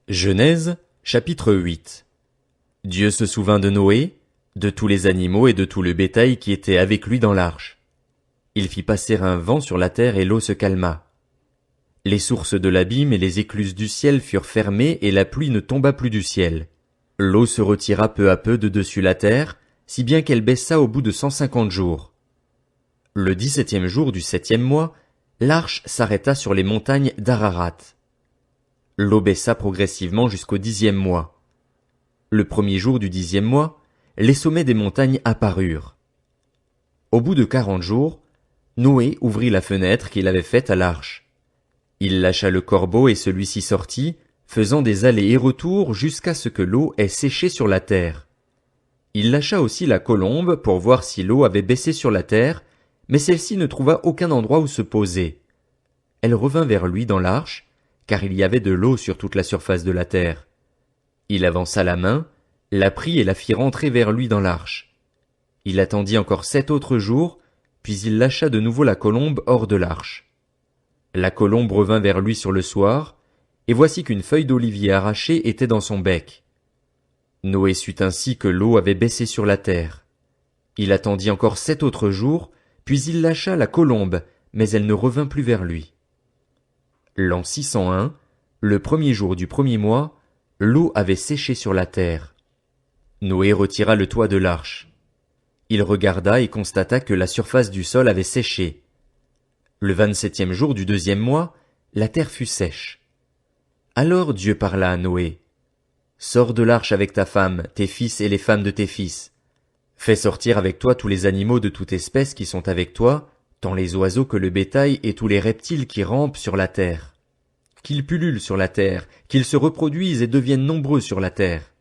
Genèse, chapitre 8. Dieu se souvint de Noé, de tous les animaux et de tout le bétail qui était avec lui dans l'arche. Il fit passer un vent sur la terre et l'eau se calma. Les sources de l'abîme et les écluses du ciel furent fermées et la pluie ne tomba plus du ciel. L'eau se retira peu à peu de dessus la terre, si bien qu'elle baissa au bout de 150 jours. Le 17e jour du 7e mois, l'arche s'arrêta sur les montagnes d'Ararat. L'eau baissa progressivement jusqu'au 10e mois. Le premier jour du 10e mois, les sommets des montagnes apparurent. Au bout de 40 jours, Noé ouvrit la fenêtre qu'il avait faite à l'arche. Il lâcha le corbeau et celui-ci sortit, faisant des allers et retours jusqu'à ce que l'eau ait séché sur la terre. Il lâcha aussi la colombe pour voir si l'eau avait baissé sur la terre, mais celle-ci ne trouva aucun endroit où se poser. Elle revint vers lui dans l'arche, car il y avait de l'eau sur toute la surface de la terre. Il avança la main, la prit et la fit rentrer vers lui dans l'arche. Il attendit encore 7 autres jours, puis il lâcha de nouveau la colombe hors de l'arche. La colombe revint vers lui sur le soir, et voici qu'une feuille d'olivier arrachée était dans son bec. Noé sut ainsi que l'eau avait baissé sur la terre. Il attendit encore 7 autres jours, puis il lâcha la colombe, mais elle ne revint plus vers lui. L'an 601, le premier jour du premier mois, l'eau avait séché sur la terre. Noé retira le toit de l'arche. Il regarda et constata que la surface du sol avait séché. Le 27e jour du 2e mois, la terre fut sèche. Alors Dieu parla à Noé. Sors de l'arche avec ta femme, tes fils et les femmes de tes fils. Fais sortir avec toi tous les animaux de toute espèce qui sont avec toi, tant les oiseaux que le bétail et tous les reptiles qui rampent sur la terre. Qu'ils pullulent sur la terre, qu'ils se reproduisent et deviennent nombreux sur la terre.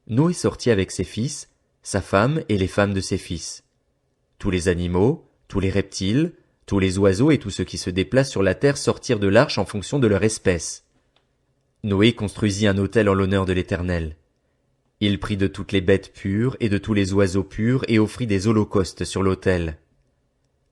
Noé sortit avec ses fils, sa femme et les femmes de ses fils. Tous les animaux, tous les reptiles, tous les oiseaux et tous ceux qui se déplacent sur la terre sortirent de l'arche en fonction de leur espèce. Noé construisit un autel en l'honneur de l'Éternel. Il prit de toutes les bêtes pures et de tous les oiseaux purs et offrit des holocaustes sur l'autel.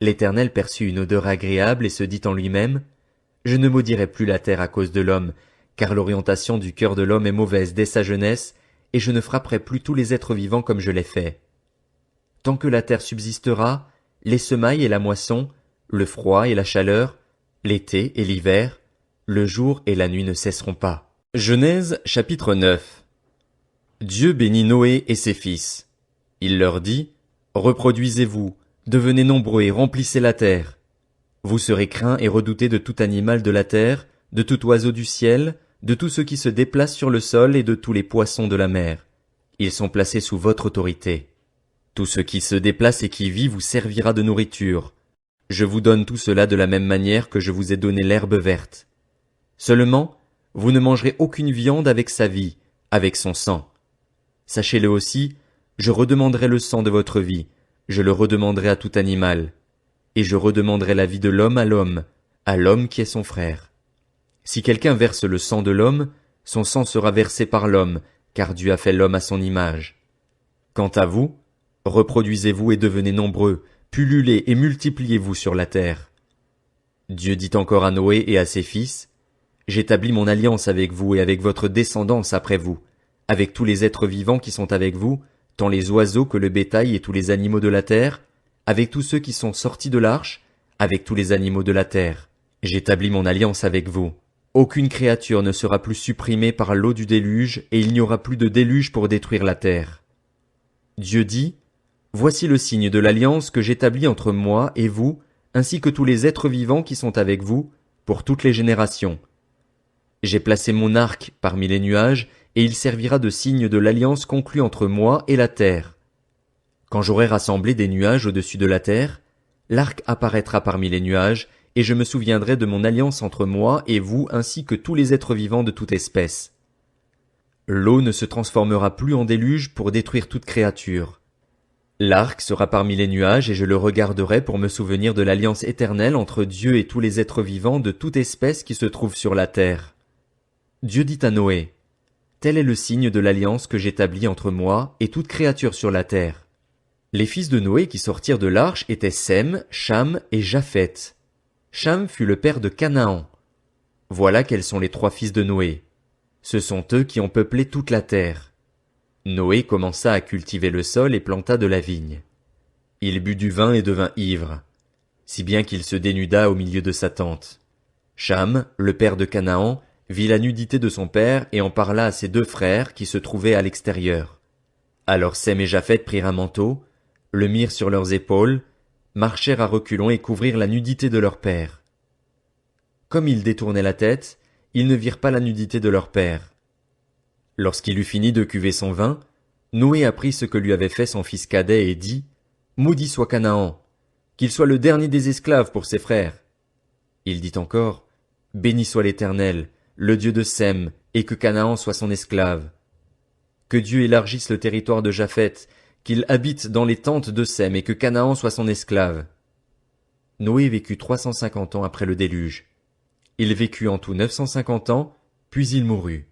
L'Éternel perçut une odeur agréable et se dit en lui-même, « Je ne maudirai plus la terre à cause de l'homme, car l'orientation du cœur de l'homme est mauvaise dès sa jeunesse, et je ne frapperai plus tous les êtres vivants comme je l'ai fait. Tant que la terre subsistera, les semailles et la moisson, le froid et la chaleur, l'été et l'hiver, le jour et la nuit ne cesseront pas. » Genèse chapitre 9. Dieu bénit Noé et ses fils. Il leur dit, « Reproduisez-vous, devenez nombreux et remplissez la terre. Vous serez craints et redoutés de tout animal de la terre, de tout oiseau du ciel, de tous ceux qui se déplacent sur le sol et de tous les poissons de la mer. Ils sont placés sous votre autorité. Tout ce qui se déplace et qui vit vous servira de nourriture. Je vous donne tout cela de la même manière que je vous ai donné l'herbe verte. Seulement, vous ne mangerez aucune viande avec sa vie, avec son sang. Sachez-le aussi, je redemanderai le sang de votre vie, je le redemanderai à tout animal. Et je redemanderai la vie de l'homme à l'homme qui est son frère. Si quelqu'un verse le sang de l'homme, son sang sera versé par l'homme, car Dieu a fait l'homme à son image. Quant à vous, reproduisez-vous et devenez nombreux, pullulez et multipliez-vous sur la terre. Dieu dit encore à Noé et à ses fils, « J'établis mon alliance avec vous et avec votre descendance après vous, avec tous les êtres vivants qui sont avec vous, tant les oiseaux que le bétail et tous les animaux de la terre, avec tous ceux qui sont sortis de l'arche, avec tous les animaux de la terre. J'établis mon alliance avec vous. Aucune créature ne sera plus supprimée par l'eau du déluge, et il n'y aura plus de déluge pour détruire la terre. » Dieu dit, « Voici le signe de l'alliance que j'établis entre moi et vous, ainsi que tous les êtres vivants qui sont avec vous, pour toutes les générations. J'ai placé mon arc parmi les nuages, et il servira de signe de l'alliance conclue entre moi et la terre. Quand j'aurai rassemblé des nuages au-dessus de la terre, l'arc apparaîtra parmi les nuages, et je me souviendrai de mon alliance entre moi et vous ainsi que tous les êtres vivants de toute espèce. L'eau ne se transformera plus en déluge pour détruire toute créature. L'arc sera parmi les nuages et je le regarderai pour me souvenir de l'alliance éternelle entre Dieu et tous les êtres vivants de toute espèce qui se trouvent sur la terre. Dieu dit à Noé, « Tel est le signe de l'alliance que j'établis entre moi et toute créature sur la terre. » Les fils de Noé qui sortirent de l'arche étaient Sem, Cham et Japheth. Cham fut le père de Canaan. Voilà quels sont les 3 fils de Noé. Ce sont eux qui ont peuplé toute la terre. Noé commença à cultiver le sol et planta de la vigne. Il but du vin et devint ivre, si bien qu'il se dénuda au milieu de sa tente. Cham, le père de Canaan, vit la nudité de son père et en parla à ses 2 frères qui se trouvaient à l'extérieur. Alors Sem et Japhet prirent un manteau, le mirent sur leurs épaules, marchèrent à reculons et couvrirent la nudité de leur père. Comme ils détournaient la tête, ils ne virent pas la nudité de leur père. Lorsqu'il eut fini de cuver son vin, Noé apprit ce que lui avait fait son fils cadet et dit, « Maudit soit Canaan, qu'il soit le dernier des esclaves pour ses frères. » Il dit encore, « Béni soit l'Éternel, le Dieu de Sem, et que Canaan soit son esclave. Que Dieu élargisse le territoire de Japhet, qu'il habite dans les tentes de Sem, et que Canaan soit son esclave. » Noé vécut 350 ans après le déluge. Il vécut en tout 950 ans, puis il mourut.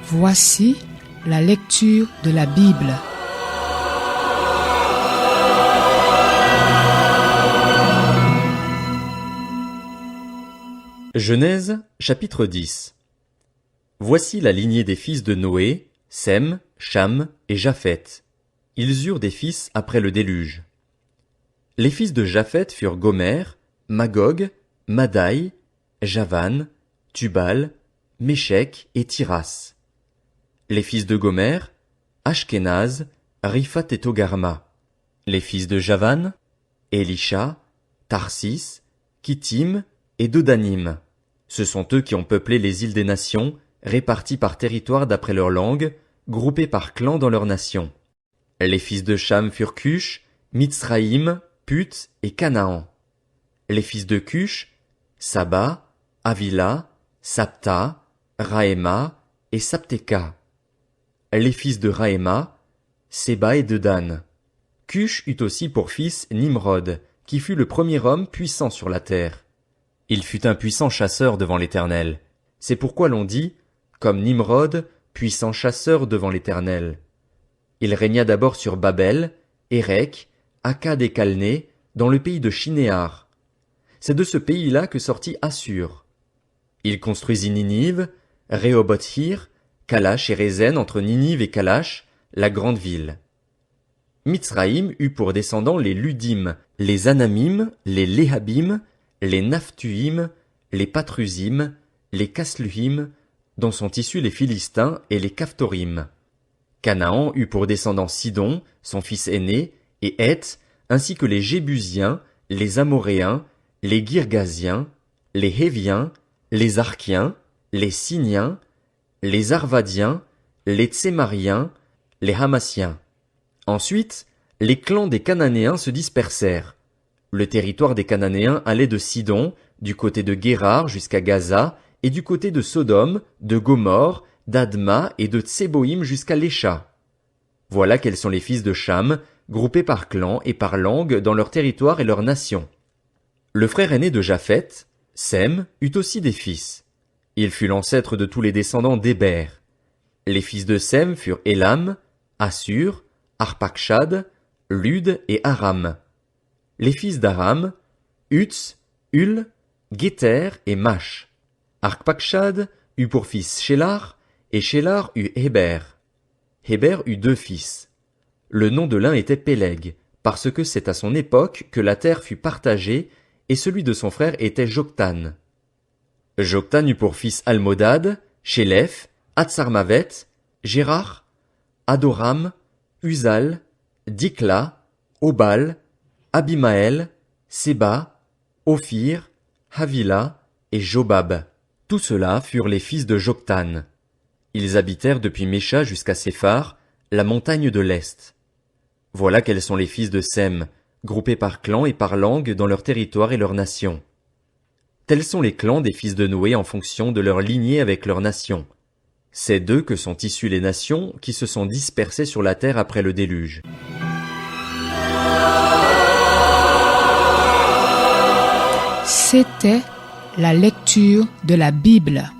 Voici la lecture de la Bible. Genèse, chapitre 10. Voici la lignée des fils de Noé, Sem, Cham et Japhet. Ils eurent des fils après le déluge. Les fils de Japhet furent Gomer, Magog, Madai, Javan, Tubal, Méchec et Tiras. Les fils de Gomer, Ashkenaz, Riphat et Togarma. Les fils de Javan, Elisha, Tarsis, Kittim et Dodanim. Ce sont eux qui ont peuplé les îles des nations, réparties par territoire d'après leur langue, groupés par clans dans leur nation. Les fils de Cham furent Cush, Mitzraïm, Put et Canaan. Les fils de Cush, Saba, Avila, Sapta, Raéma et Sapteka. Les fils de Raéma, Séba et Dedan. Cush eut aussi pour fils Nimrod, qui fut le premier homme puissant sur la terre. Il fut un puissant chasseur devant l'Éternel. C'est pourquoi l'on dit, comme Nimrod, puissant chasseur devant l'Éternel. Il régna d'abord sur Babel, Érec, Akkad et Calné, dans le pays de Shinéar. C'est de ce pays-là que sortit Assur. Il construisit Ninive, Rehoboth-Ir, Kalash et Rézen entre Ninive et Kalash, la grande ville. Mitzraïm eut pour descendants les Ludim, les Anamim, les Léhabim, les Naphtuim, les Patrusim, les Casluhim, dont sont issus les Philistins et les Caphtorim. Canaan eut pour descendants Sidon, son fils aîné, et Heth, ainsi que les Jébusiens, les Amoréens, les Girgasiens, les Héviens, les Arkiens, les Siniens, les Arvadiens, les Tsémariens, les Hamassiens. Ensuite, les clans des Cananéens se dispersèrent. Le territoire des Cananéens allait de Sidon, du côté de Guérar jusqu'à Gaza, et du côté de Sodome, de Gomorre, d'Adma et de Tseboïm jusqu'à Lécha. Voilà quels sont les fils de Cham, groupés par clans et par langue dans leur territoire et leur nation. Le frère aîné de Japhet, Sem, eut aussi des fils. Il fut l'ancêtre de tous les descendants d'Héber. Les fils de Sem furent Élam, Assur, Arpachshad, Lud et Aram. Les fils d'Aram, Uts, Hul, Guéter et Mash. Arpachshad eut pour fils Shélar, et Shélar eut Héber. Héber eut 2 fils. Le nom de l'un était Péleg, parce que c'est à son époque que la terre fut partagée, et celui de son frère était Joktan. Joktan eut pour fils Almodad, Shélef, Hatsarmavet, Gérard, Adoram, Uzal, Dikla, Obal, Abimaël, Séba, Ophir, Havila et Jobab. Tous ceux-là furent les fils de Joktan. Ils habitèrent depuis Mécha jusqu'à Séphar, la montagne de l'Est. Voilà quels sont les fils de Sem, groupés par clans et par langue dans leur territoire et leur nation. Tels sont les clans des fils de Noé en fonction de leur lignée avec leur nation. C'est d'eux que sont issues les nations qui se sont dispersées sur la terre après le déluge. C'était la lecture de la Bible.